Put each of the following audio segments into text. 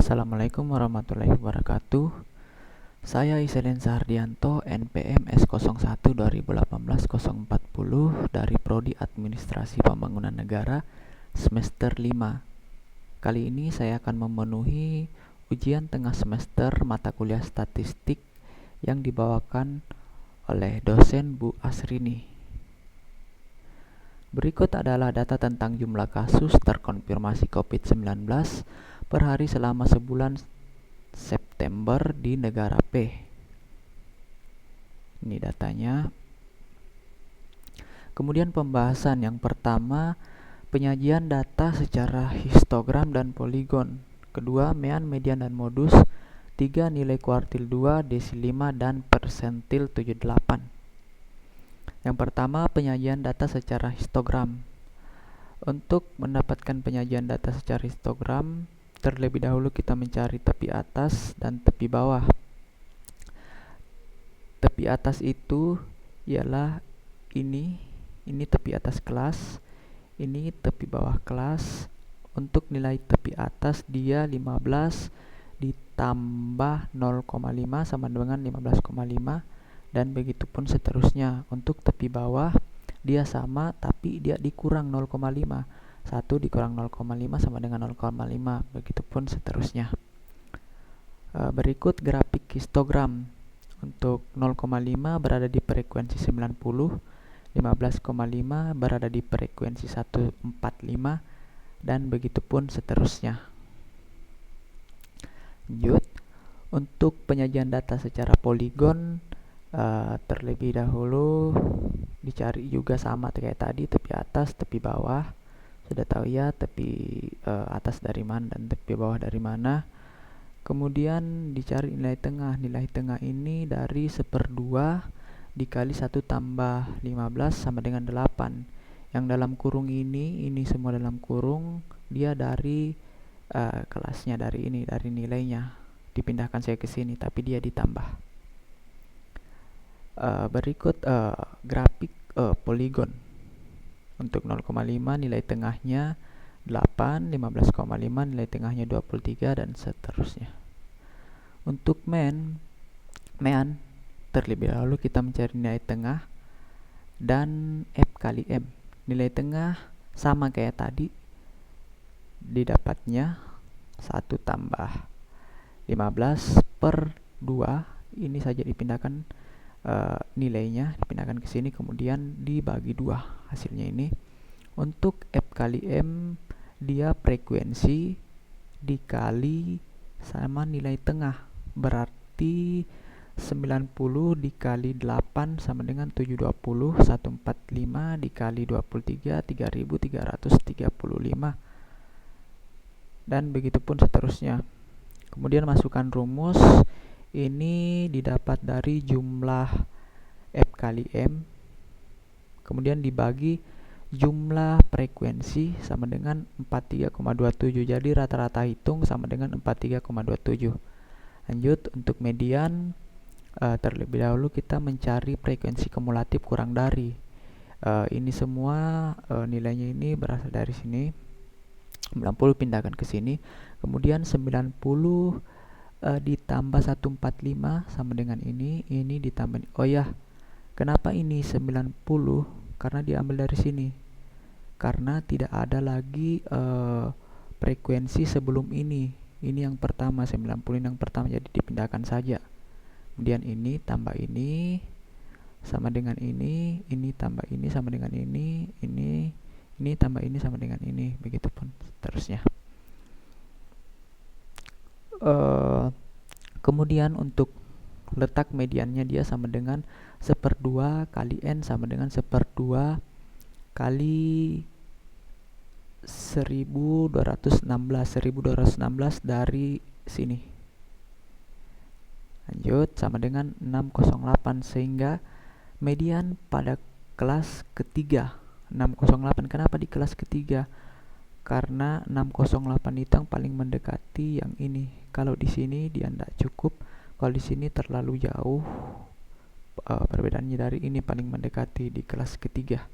Assalamualaikum warahmatullahi wabarakatuh. Saya Iselen Sahardianto, NPM S01 2018-040 dari Prodi Administrasi Pembangunan Negara semester 5. Kali ini saya akan memenuhi ujian tengah semester mata kuliah statistik yang dibawakan oleh dosen Bu Asrini. Berikut adalah data tentang jumlah kasus terkonfirmasi COVID-19 per hari selama sebulan September di negara P. Ini datanya. Kemudian pembahasan yang pertama, penyajian data secara histogram dan poligon. Kedua, mean, median, dan modus. 3, nilai kuartil 2, desi 5, dan persentil 78. Yang pertama, penyajian data secara histogram. Untuk mendapatkan penyajian data secara histogram, terlebih dahulu kita mencari tepi atas dan tepi bawah. Tepi atas itu ialah ini tepi atas kelas, ini tepi bawah kelas. Untuk nilai tepi atas dia 15 ditambah 0,5 sama dengan 15,5 dan begitu pun seterusnya. Untuk tepi bawah dia sama tapi dia dikurang 0,5. 1 dikurang 0,5 sama dengan 0,5, begitupun seterusnya. Berikut grafik histogram. Untuk 0,5 berada di frekuensi 90, 15,5 berada di frekuensi 145, dan begitupun seterusnya. Lanjut, untuk penyajian data secara poligon, terlebih dahulu dicari juga sama kayak tadi, tepi atas, tepi bawah. Sudah tahu ya tepi atas dari mana dan tepi bawah dari mana. Kemudian dicari nilai tengah. Nilai tengah ini dari 1/2 dikali 1 tambah 15 sama dengan 8. Yang dalam kurung ini semua dalam kurung, dia dari kelasnya, dari ini, dari nilainya. Dipindahkan saya ke sini tapi dia ditambah. Berikut grafik poligon. Untuk 0,5 nilai tengahnya 8, 15,5 nilai tengahnya 23, dan seterusnya. Untuk mean, terlebih dahulu kita mencari nilai tengah dan F kali M. Nilai tengah sama kayak tadi, didapatnya 1 tambah 15/2. Ini saja dipindahkan nilainya, dipindahkan ke sini, kemudian dibagi 2 hasilnya ini. Untuk F kali M dia frekuensi dikali sama nilai tengah, berarti 90 dikali 8 sama dengan 720, 145 dikali 23, 3335, dan begitupun seterusnya. Kemudian masukkan rumus. Ini didapat dari jumlah F kali M, kemudian dibagi jumlah frekuensi sama dengan 43,27. Jadi rata-rata hitung sama dengan 43,27. Lanjut, untuk median, terlebih dahulu kita mencari frekuensi kumulatif kurang dari. Ini semua nilainya ini berasal dari sini. 90 pindahkan ke sini. Kemudian 90 ditambah 145 sama dengan ini ditambah. Oh ya, kenapa ini 90? Karena diambil dari sini. Karena tidak ada lagi frekuensi sebelum ini. Ini yang pertama, 90 yang pertama, jadi dipindahkan saja. Kemudian ini tambah ini sama dengan ini tambah ini sama dengan ini tambah ini sama dengan ini, begitupun seterusnya. Kemudian untuk letak mediannya dia sama dengan 1/2 kali N sama dengan 1/2 kali 1216 dari sini. Lanjut, sama dengan 608, sehingga median pada kelas ketiga 608. Kenapa di kelas ketiga? Karena 608 itu yang paling mendekati yang ini. Kalau di sini dia tidak cukup, kalau di sini terlalu jauh. Perbedaannya dari ini paling mendekati di kelas ketiga.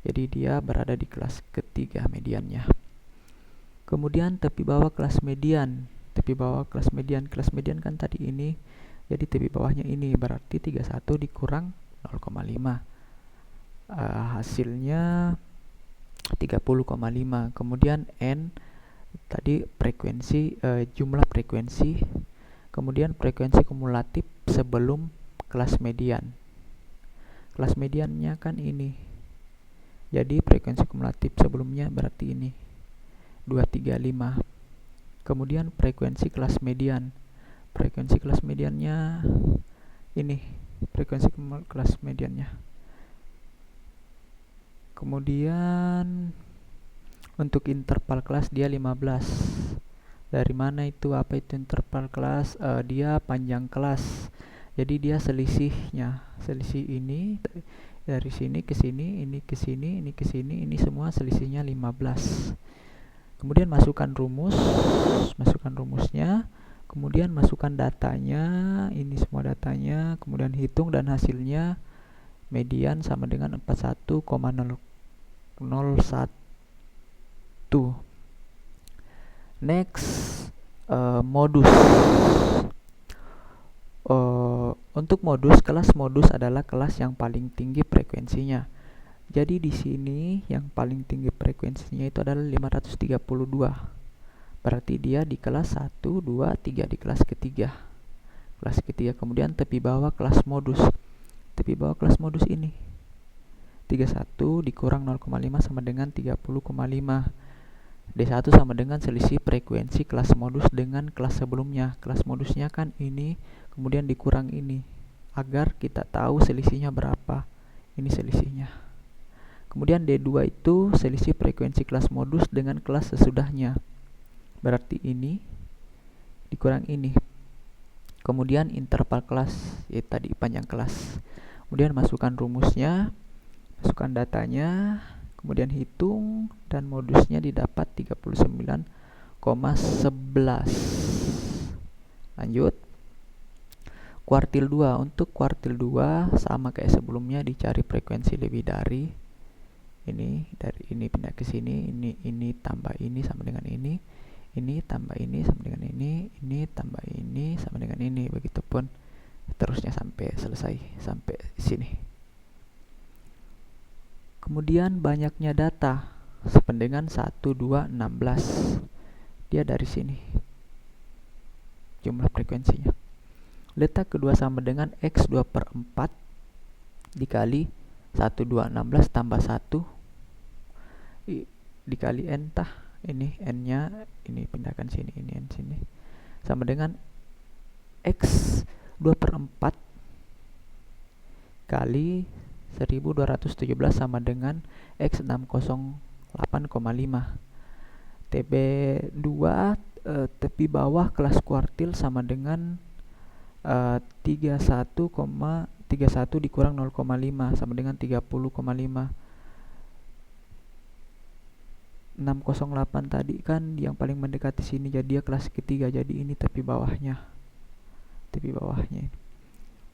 Jadi dia berada di kelas ketiga mediannya. Kemudian tepi bawah kelas median. tepi bawah kelas median kan tadi ini, jadi tepi bawahnya ini, berarti 31 dikurang 0,5, hasilnya 30,5. Kemudian N tadi frekuensi, jumlah frekuensi, kemudian frekuensi kumulatif sebelum kelas median. Kelas mediannya kan ini, jadi frekuensi kumulatif sebelumnya berarti ini 235. Kemudian frekuensi kelas median, frekuensi kelas mediannya ini, frekuensi kelas mediannya. Kemudian untuk interval kelas dia 15. Dari mana itu? Apa itu interval kelas? Dia panjang kelas. Jadi dia selisihnya, selisih ini dari sini ke sini, ini ke sini, ini ke sini, ini semua selisihnya 15. Kemudian masukkan rumusnya, kemudian masukkan datanya, ini semua datanya, kemudian hitung dan hasilnya median sama dengan 41,001. Next, modus. Untuk modus, kelas modus adalah kelas yang paling tinggi frekuensinya. Jadi di sini yang paling tinggi frekuensinya itu adalah 532. Berarti dia di kelas 1, 2, 3, di kelas ketiga. Kelas ketiga. Kemudian tepi bawah kelas modus. Tepi bawah kelas modus ini 31 dikurang 0,5 sama dengan 30,5. D1 sama dengan selisih frekuensi kelas modus dengan kelas sebelumnya. Kelas modusnya kan ini, kemudian dikurang ini, agar kita tahu selisihnya berapa. Ini selisihnya. Kemudian D2 itu selisih frekuensi kelas modus dengan kelas sesudahnya. Berarti ini dikurang ini. Kemudian interval kelas, yaitu tadi panjang kelas. Kemudian masukkan rumusnya, masukkan datanya, kemudian hitung, dan modusnya didapat 39,11. Lanjut. Kuartil 2. Untuk kuartil 2 sama kayak sebelumnya, dicari frekuensi lebih dari ini, dari ini pindah ke sini, ini tambah ini sama dengan ini tambah ini sama dengan ini tambah ini sama dengan ini, begitupun terusnya sampai selesai, sampai sini. Kemudian banyaknya data sependengan 1, 2, 16. Dia dari sini jumlah frekuensinya. Letak kedua sama dengan X 2/4 dikali 1, 2, 16 tambah 1 dikali N tah. Ini N nya, ini pindahkan sini, ini N sini, sama dengan X 2/4 kali 1217 sama dengan X 608,5. TB2, tepi bawah kelas kuartil sama dengan 31 dikurang 0,5 sama dengan 30,5. 608 tadi kan yang paling mendekati sini, jadi dia kelas ketiga, jadi ini tepi bawahnya.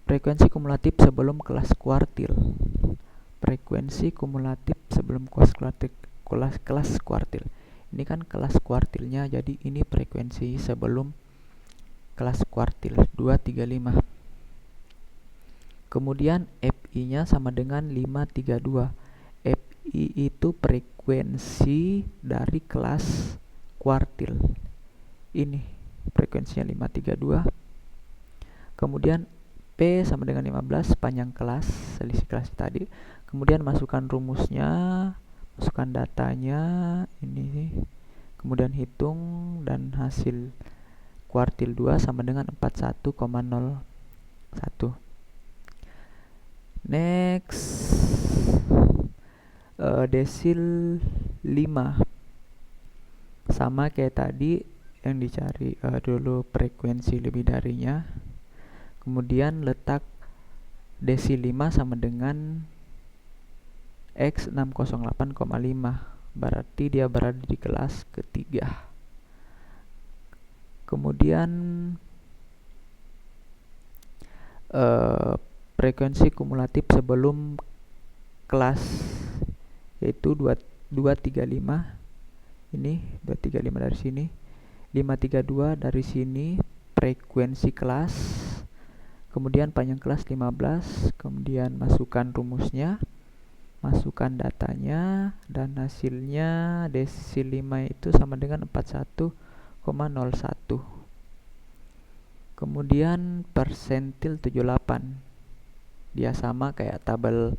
Frekuensi kumulatif sebelum kelas kuartil. Frekuensi kumulatif sebelum kelas kuartil. Ini kan kelas kuartilnya, jadi ini frekuensi sebelum kelas kuartil 235. Kemudian FI-nya sama dengan 532. FI itu frekuensi dari kelas kuartil. Ini frekuensinya 532. Kemudian P sama dengan 15, panjang kelas, selisih kelas tadi. Kemudian masukkan rumusnya, masukkan datanya, ini. Kemudian hitung, dan hasil kuartil 2 sama dengan 41,01. Next, desil 5. Sama kayak tadi, yang dicari dulu frekuensi lebih darinya. Kemudian letak desil 5 sama dengan X 608,5. Berarti dia berada di kelas ketiga. Kemudian frekuensi kumulatif sebelum kelas, yaitu 235. Ini 235 dari sini. 532 dari sini frekuensi kelas, kemudian panjang kelas 15, kemudian masukkan rumusnya, masukkan datanya, dan hasilnya desil 5 itu sama dengan 41,01. Kemudian persentil 78, dia sama kayak tabel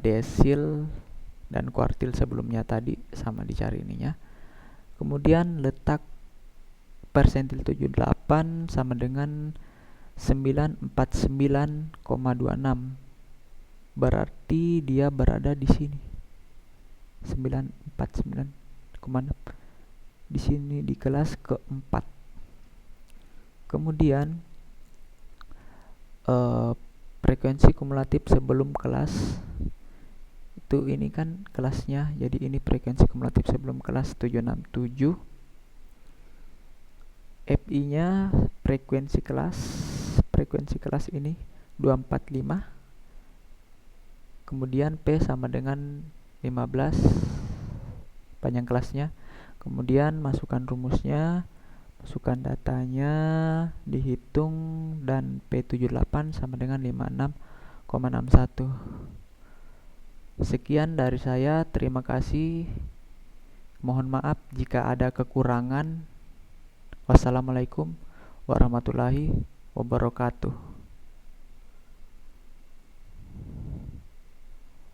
desil dan kuartil sebelumnya tadi, sama dicari ininya. Kemudian letak persentil 78 sama dengan 949,26, berarti dia berada di sini 949,6, di sini di kelas keempat. Kemudian frekuensi kumulatif sebelum kelas itu, ini kan kelasnya, jadi ini frekuensi kumulatif sebelum kelas 767. FI nya frekuensi kelas ini 245, kemudian P sama dengan 15 panjang kelasnya, kemudian masukkan rumusnya, masukkan datanya, dihitung, dan P78 sama dengan 56,61. Sekian dari saya, terima kasih. Mohon maaf jika ada kekurangan. Wassalamualaikum warahmatullahi wabarakatuh.